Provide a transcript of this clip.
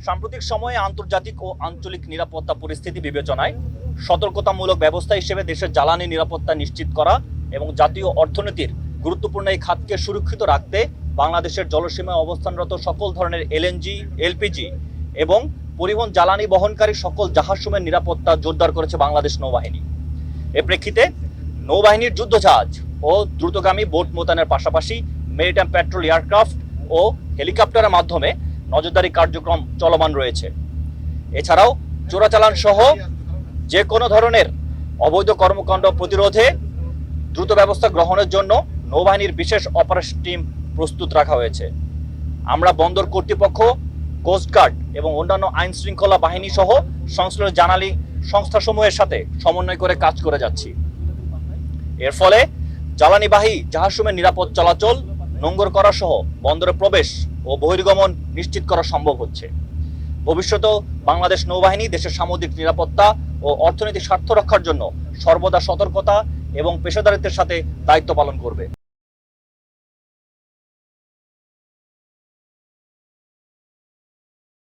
সাম্প্রতিক সময়ে আন্তর্জাতিক ও আঞ্চলিক নিরাপত্তা পরিস্থিতি বিবেচনায় সতর্কতামূলক ব্যবস্থা হিসেবে দেশের জ্বালানি নিরাপত্তা নিশ্চিত করা এবং জাতীয় অর্থনীতির গুরুত্বপূর্ণ এই খাতকে সুরক্ষিত রাখতে বাংলাদেশের জলসীমায় অবস্থানরত সকল ধরনের এলএনজি, এলপিজি এবং পরিবহন জ্বালানি বহনকারী সকল জাহাজসমূহের নিরাপত্তা জোরদার করেছে বাংলাদেশ নৌবাহিনী। এ প্রেক্ষিতে নৌবাহিনীর যুদ্ধজাহাজ ও দ্রুতগামী বোট মোতায়েনের পাশাপাশি মেরিটাইম প্যাট্রোল এয়ারক্রাফট ও হেলিকপ্টারের মাধ্যমে নজরদারি কার্যক্রম চলমান রয়েছে। এছাড়াও চোরাচালান সহ যে কোনো ধরনের অবৈধ কর্মকাণ্ড প্রতিরোধে দ্রুত ব্যবস্থা গ্রহণের জন্য নৌবাহিনীর বিশেষ অপারেশন টিম প্রস্তুত রাখা হয়েছে। আমরা বন্দর কর্তৃপক্ষ, কোস্টগার্ড এবং অন্যান্য আইন শৃঙ্খলা বাহিনী সহ সংশ্লিষ্ট জানালি সংস্থাসমূহের সাথে সমন্বয় করে কাজ করে যাচ্ছি। এর ফলে জ্বালানিবাহী জাহাজসমূহের নিরাপদ চলাচল, নোঙ্গর করা সহ বন্দরে প্রবেশ ও বহির্গমন নিশ্চিত করা সম্ভব হচ্ছে। ভবিষ্যতেও বাংলাদেশ নৌবাহিনী দেশের সামুদ্রিক নিরাপত্তা ও অর্থনৈতিক স্বার্থ রক্ষার জন্য সর্বদা সতর্কতা এবং পেশাদারিত্বের সাথে দায়িত্ব পালন করবে।